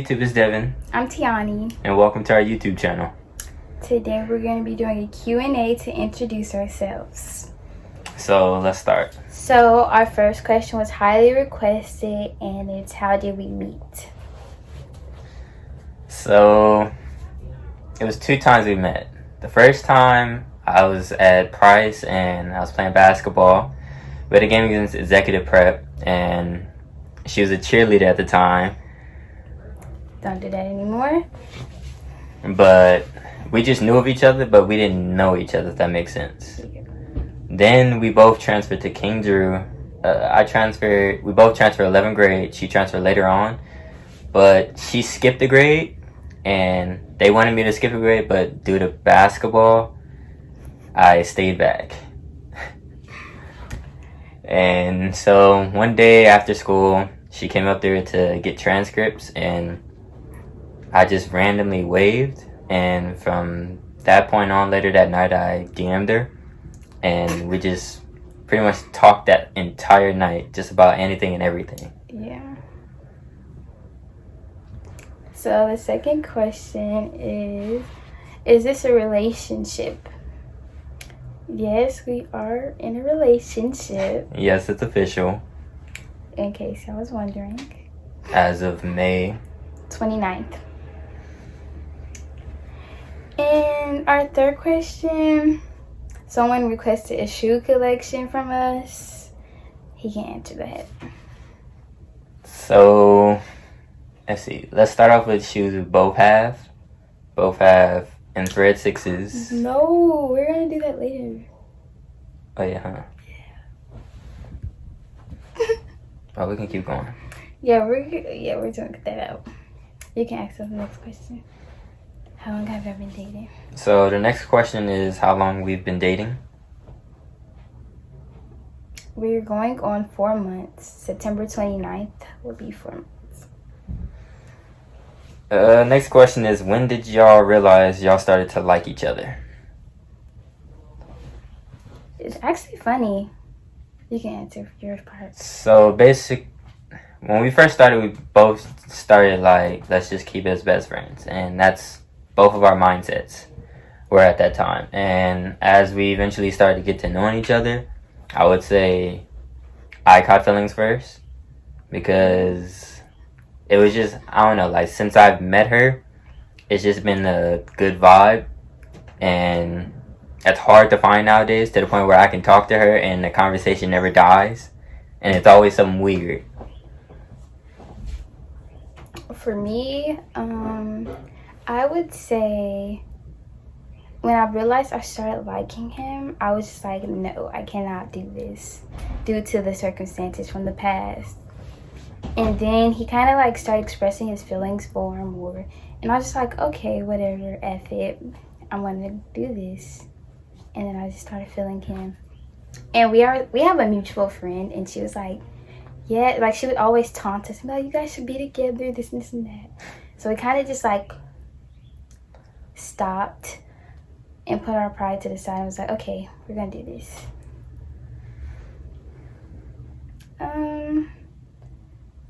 YouTube? It's Devin. I'm Tiani. And welcome to our YouTube channel. Today we're going to be doing a Q&A to introduce ourselves. So let's start. So our first question was highly requested, and it's how did we meet? So it was 2 times we met. The first time I was at Price and I was playing basketball. We had a game against Executive Prep, and she was a cheerleader at the time. Don't do that anymore. But we just knew of each other, but we didn't know each other, if that makes sense. Yeah. Then we both transferred to King Drew. We both transferred 11th grade. She transferred later on. But she skipped a grade, and they wanted me to skip a grade, but due to basketball, I stayed back. And so one day after school, she came up there to get transcripts, and I just randomly waved. And from that point on, later that night, I DM'd her, and we just pretty much talked that entire night, just about anything and everything. Yeah. So the second question is this a relationship? Yes, we are in a relationship. Yes, it's official. In case I was wondering. As of May 29th. And our third question, someone requested a shoe collection from us. He can answer that. So, let's see. Let's start off with shoes we both have. Both have infrared 6s. No, we're going to do that later. Oh, yeah, huh? Yeah. Oh, we can keep going. Yeah, we're going to cut that out. You can ask us the next question. How long have I been dating? So, the next question is how long we've been dating. We're going on 4 months. September 29th will be 4 months. Next question is, when did y'all realize y'all started to like each other? It's actually funny. You can answer your part. So, when we first started, we both started like, let's just keep it as best friends. And that's both of our mindsets were at that time. And as we eventually started to get to knowing each other, I would say I caught feelings first, because it was just, I don't know, like since I've met her, it's just been a good vibe. And it's hard to find nowadays, to the point where I can talk to her and the conversation never dies. And it's always something weird. For me, I would say when I realized I started liking him, I was just like, no, I cannot do this due to the circumstances from the past. And then he kind of like started expressing his feelings for him more. And I was just like, okay, whatever, F it. I'm going to do this. And then I just started feeling him. And we have a mutual friend, and she was like, yeah, like she would always taunt us, like, you guys should be together, this and this and that. So we kind of just like stopped and put our pride to the side and was like, okay, we're going to do this.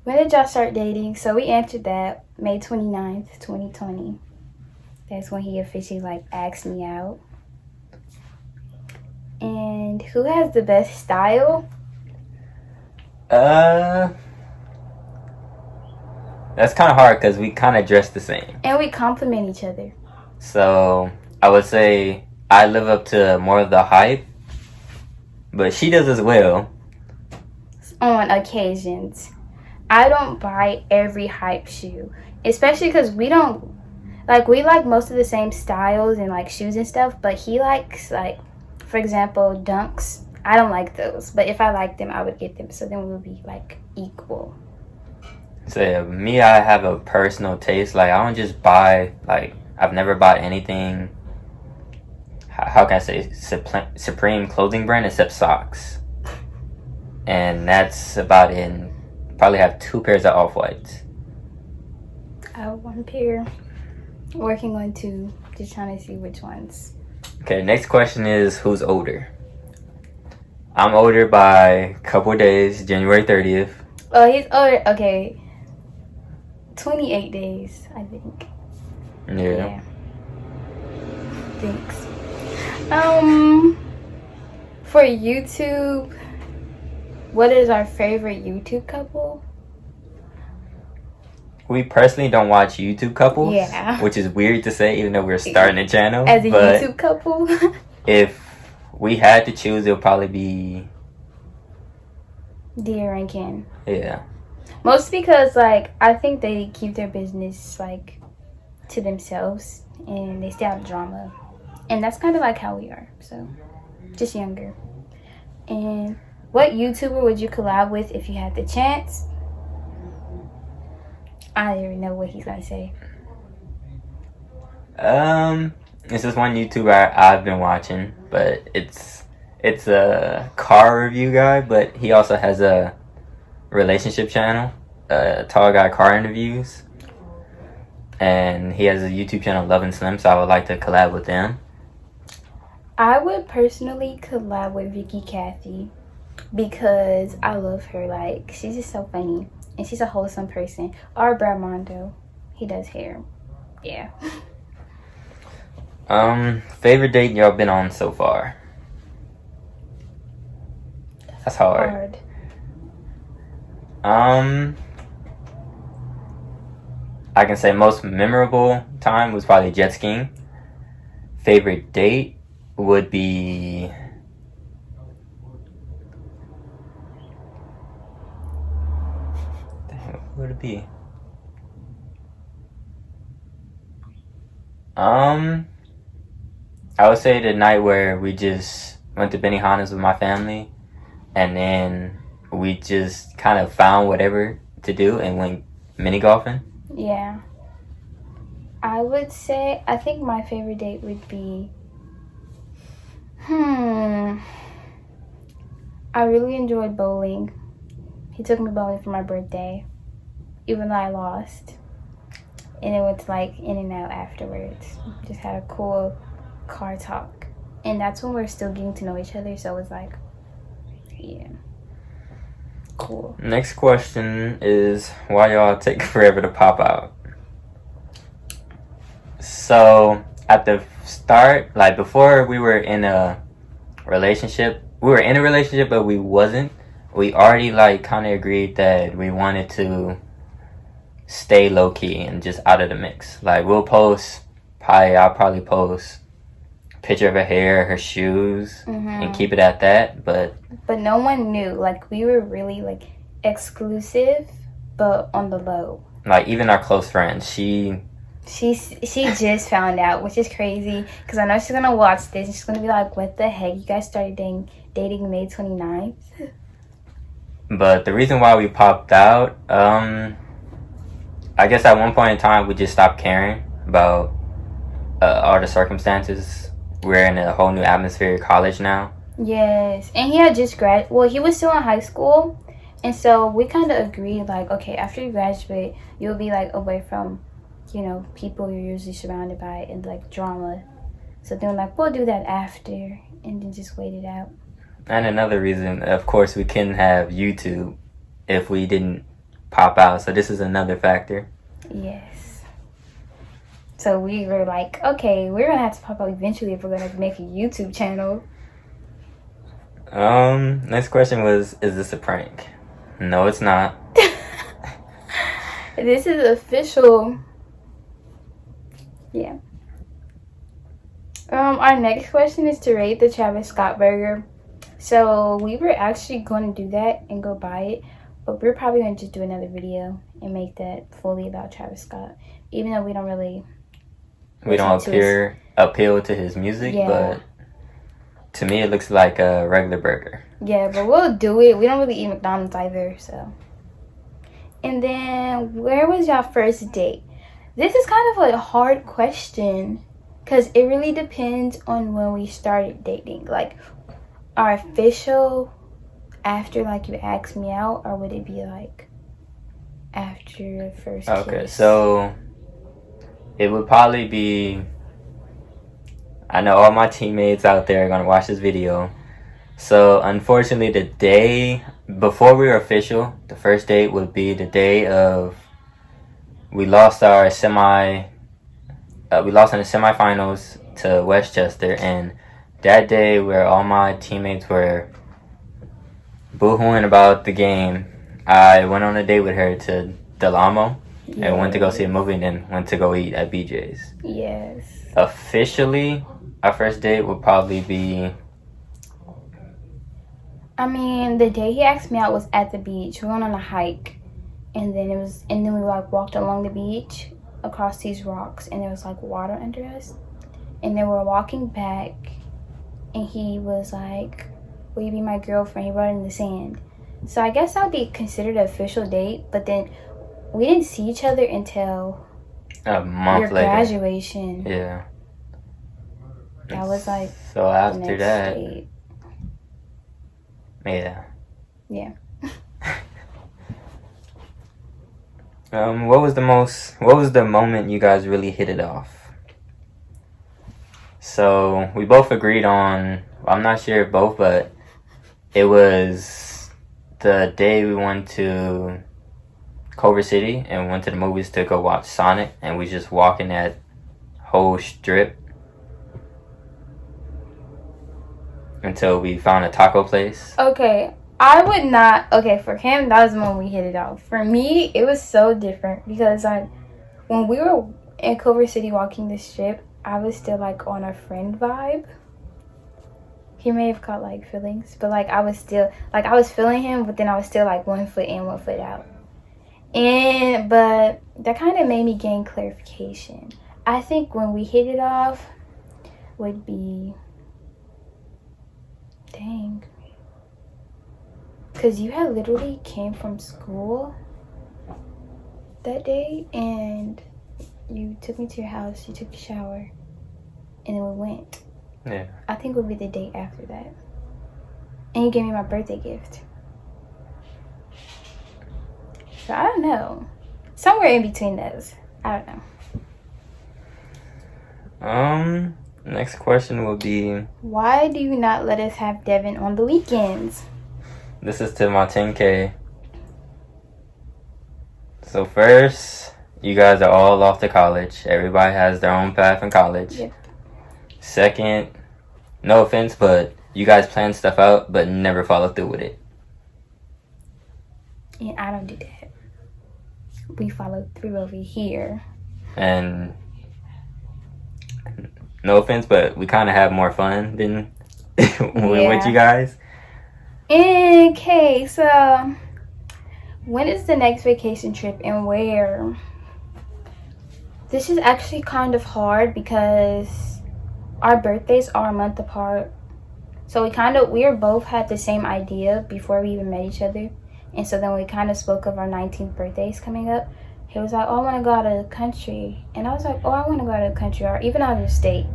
When did y'all start dating? So we answered that May 29th, 2020. That's when he officially like asked me out. And who has the best style? That's kind of hard because we kind of dress the same. And we compliment each other. So I would say I live up to more of the hype, but she does as well. On occasions. I don't buy every hype shoe, especially because we like most of the same styles and like shoes and stuff, but he likes, like, for example, Dunks. I don't like those, but if I liked them, I would get them, so then we would be like equal. So yeah, me, I have a personal taste. Like, I don't just buy, like, I've never bought anything, how can I say, Supreme clothing brand except socks. And that's about it. Probably have 2 pairs of Off-Whites. I have 1 pair. Working on 2. Just trying to see which ones. Okay, next question is, who's older? I'm older by a couple days, January 30th. Oh, he's older. Okay. 28 days, I think. Yeah. Thanks. For YouTube, what is our favorite YouTube couple? We personally don't watch YouTube couples. Yeah. Which is weird to say, even though we're starting a channel. As a but YouTube couple? if we had to choose, it would probably be Dear and Ken. Yeah. Mostly because, like, I think they keep their business, like, to themselves. And they stay out of drama. And that's kind of like how we are. So, just younger. And what YouTuber would you collab with if you had the chance? I don't even know what he's gonna say. This is one YouTuber I've been watching, but it's a car review guy, but he also has a relationship channel, Tall Guy Car Interviews, and he has a YouTube channel, Love and Slim, so I would like to collab with them. I would personally collab with Vicky Cathy because I love her. Like, she's just so funny. And she's a wholesome person. Or Brad Mondo. He does hair. Yeah. Favorite date y'all been on so far? That's hard. I can say most memorable time was probably jet skiing. Favorite date would be what would it be? I would say the night where we just went to Benihana's with my family, and then we just kind of found whatever to do and went mini golfing. Yeah. I would say, I think my favorite date would be, I really enjoyed bowling. He took me bowling for my birthday, even though I lost. And it was like in and out afterwards. Just had a cool car talk. And that's when we're still getting to know each other, so it was like, yeah. Cool. Next question is, why y'all take forever to pop out? So, at the start, like before we were in a relationship, but we wasn't. We already like kind of agreed that we wanted to stay low key and just out of the mix. Like I'll probably post a picture of her hair, her shoes, and keep it at that. But no one knew. Like we were really like exclusive, but on the low. Like even our close friends, she just found out, which is crazy because I know she's gonna watch this and she's gonna be like, what the heck, you guys started dating May 29th? But the reason why we popped out, I guess at one point in time we just stopped caring about all the circumstances. We're in a whole new atmosphere at college now. Yes, and he had just he was still in high school, and so we kind of agreed like, okay, after you graduate you'll be like away from, you know, people you're usually surrounded by and like drama. So then like, we'll do that after and then just wait it out. And another reason, of course, we couldn't have YouTube if we didn't pop out. So this is another factor. Yes. So we were like, okay, we're going to have to pop out eventually if we're going to make a YouTube channel. Next question was, is this a prank? No, it's not. This is official. Yeah. Our next question is to rate the Travis Scott burger. So we were actually going to do that and go buy it, but we're probably going to just do another video and make that fully about Travis Scott, even though we don't appeal to his music. Yeah. But to me it looks like a regular burger. Yeah, but we'll do it. We don't really eat McDonald's either, so. And then, where was y'all first date? This is kind of a hard question because it really depends on when we started dating. Like, our official after like you asked me out, or would it be like after the first kiss? Okay, so it would probably be, I know all my teammates out there are going to watch this video. So unfortunately, the day before we were official, the first date would be the day of we lost our we lost in the semifinals to Westchester, and that day where all my teammates were boohooing about the game, I went on a date with her to Del Amo and went to go see a movie and then went to go eat at BJ's. Yes. Officially, our first date would probably be... I mean, the day he asked me out was at the beach. We went on a hike, and then we like walked along the beach across these rocks, and there was like water under us. And then we're walking back, and he was like, "Will you be my girlfriend?" He wrote it in the sand. So I guess that would be considered an official date, but then we didn't see each other until a month your later. Graduation. Yeah. That was like so after that. date. Yeah. Yeah. What was the moment you guys really hit it off? So we both agreed on, I'm not sure if both, but it was the day we went to Culver City and went to the movies to go watch Sonic, and we just walking that whole strip until we found a taco place. Okay, I would not. Okay, for him, that was when we hit it off. For me, it was so different because when we were in Culver City walking the strip, I was still like on a friend vibe. He may have caught like feelings, but like I was still like I was feeling him, but then I was still like 1 foot in, 1 foot out. But that kind of made me gain clarification. I think when we hit it off would be, dang, because you had literally came from school that day and you took me to your house, you took a shower, and then we went. Yeah. I think it would be the day after that. And you gave me my birthday gift. So I don't know. Somewhere in between those. I don't know. Next question will be, Why do you not let us have Devin on the weekends? this is to my 10K. So first, you guys are all off to college. Everybody has their own path in college. Yep. Second, no offense, but you guys plan stuff out but never follow through with it. And I don't do that. We follow through over here. And no offense, but we kind of have more fun than with you guys. Okay, so when is the next vacation trip and where? This is actually kind of hard because our birthdays are a month apart. So we were both had the same idea before we even met each other. And so then we kind of spoke of our 19th birthdays coming up. He was like, "Oh, I want to go out of the country." And I was like, "Oh, I want to go out of the country or even out of the state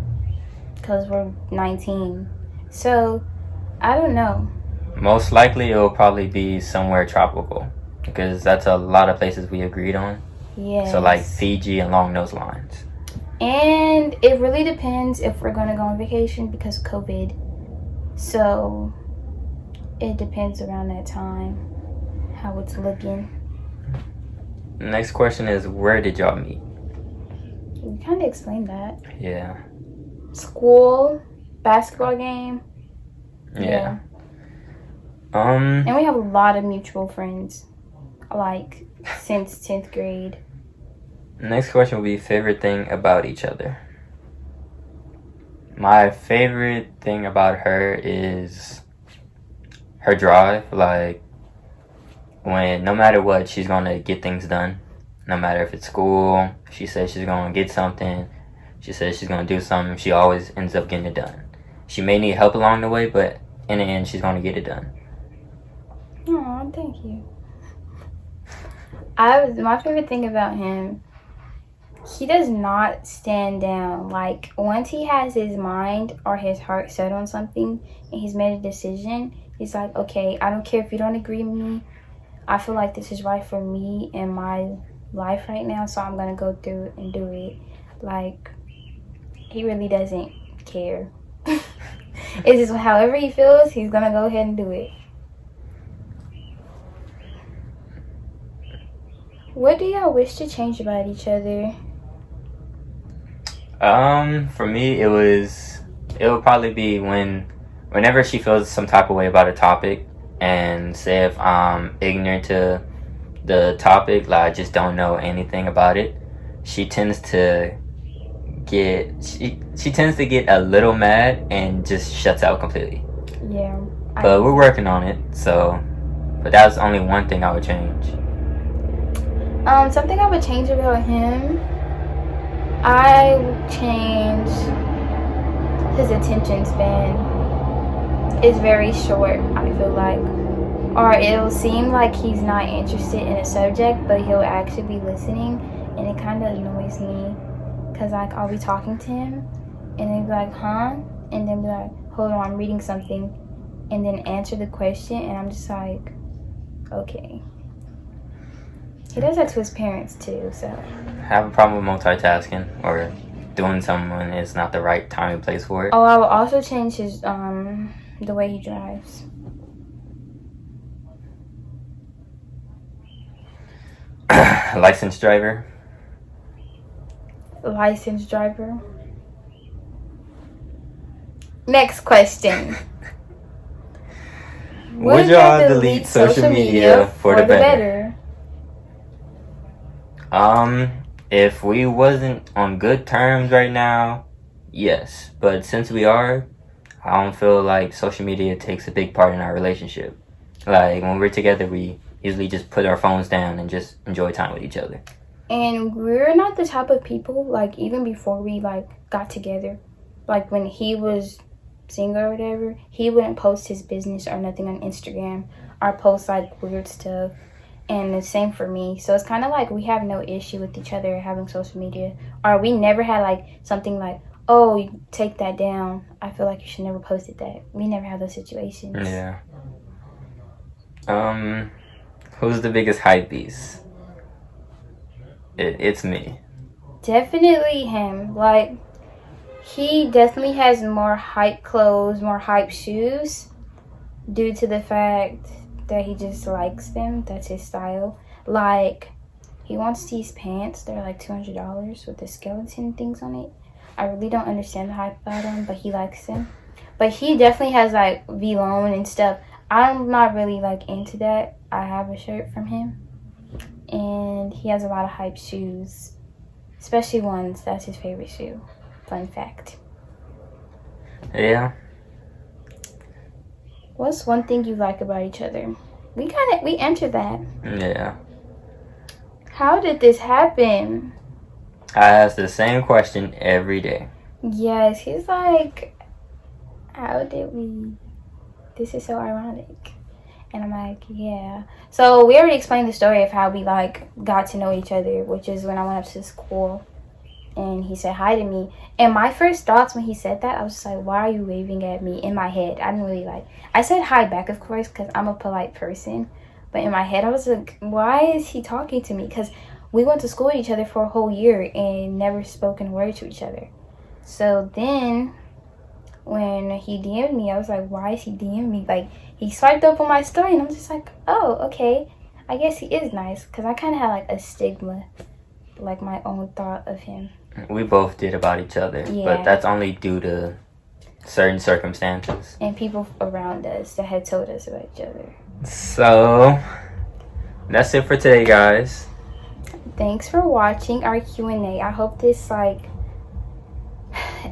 because we're 19. So I don't know. Most likely it will probably be somewhere tropical because that's a lot of places we agreed on. Yeah. So like Fiji and along those lines. And it really depends if we're going to go on vacation because of COVID. So it depends around that time how it's looking. Next question is, where did y'all meet? We kind of explained that. Yeah. School, basketball game. Yeah. And we have a lot of mutual friends, like since 10th grade. Next question will be favorite thing about each other. My favorite thing about her is her drive. Like, when no matter what, she's gonna get things done. No matter if it's school, she says she's gonna get something. She says she's gonna do something. She always ends up getting it done. She may need help along the way, but in the end, she's gonna get it done. Aw, thank you. My favorite thing about him, he does not stand down. Like, once he has his mind or his heart set on something and he's made a decision, he's like, okay, I don't care if you don't agree with me. I feel like this is right for me and my life right now, so I'm gonna go through it and do it. Like, he really doesn't care. It's just however he feels, he's gonna go ahead and do it. What do y'all wish to change about each other? For me, it would probably be whenever she feels some type of way about a topic, and say if I'm ignorant to the topic, like I just don't know anything about it, she tends to get a little mad and just shuts out completely. Yeah. But we're working on it, so. But that's only one thing I would change. Something I would change about him, I would change his attention span. It's very short, I feel like. Or it'll seem like he's not interested in a subject, but he'll actually be listening, and it kind of annoys me. Because, like, I'll be talking to him, and then be like, huh? And then be like, hold on, I'm reading something. And then answer the question, and I'm just like, okay. He does that to his parents, too, so. Have a problem with multitasking or doing something when it's not the right time and place for it. Oh, I will also change his, the way he drives. Licensed driver. Licensed driver. Next question. Would y'all delete social media for the better? If we wasn't on good terms right now, yes. But since we are, I don't feel like social media takes a big part in our relationship. Like, when we're together, we usually just put our phones down and just enjoy time with each other. And we're not the type of people, like, even before we, like, got together, like, when he was single or whatever, he wouldn't post his business or nothing on Instagram or post, like, weird stuff. And the same for me. So it's kind of like we have no issue with each other having social media. Or we never had, like, something like, oh, you take that down. I feel like you should never post that. We never have those situations. Yeah. Who's the biggest hype beast? It's me. Definitely him. Like, he definitely has more hype clothes, more hype shoes, due to the fact that he just likes them. That's his style. Like, he wants these pants. They're like $200 with the skeleton things on it. I really don't understand the hype about them, but he likes them. But he definitely has, like, V-Lone and stuff. I'm not really, like, into that. I have a shirt from him. And he has a lot of hype shoes. Especially ones. That's his favorite shoe. Fun fact. Yeah. What's one thing you like about each other? We answered that. Yeah. How did this happen? I ask the same question every day. Yes, he's like, how did we? This is so ironic. And I'm like, yeah. So we already explained the story of how we, like, got to know each other, which is when I went up to school and he said hi to me. And my first thoughts when he said that, I was just like, why are you waving at me? In my head, I didn't really like. I said hi back, of course, because I'm a polite person. But in my head, I was like, why is he talking to me? Because we went to school with each other for a whole year and never spoken a word to each other. So then when he DM'd me, I was like, why is he DM'ing me? Like, he swiped up on my story, and I'm just like, oh, okay. I guess he is nice, because I kind of had, like, a stigma, like, my own thought of him. We both did about each other, Yeah. but that's only due to certain circumstances. And people around us that had told us about each other. So, that's it for today, guys. Thanks for watching our Q&A. I hope this, like,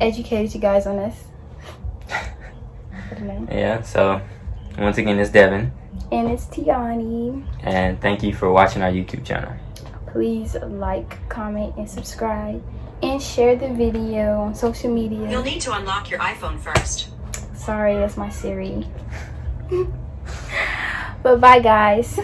educated you guys on us. I don't know. Yeah, so, once again, it's Devin. And it's Tiani. And thank you for watching our YouTube channel. Please like, comment, and subscribe. And share the video on social media. You'll need to unlock your iPhone first. Sorry, that's my Siri. But bye, guys.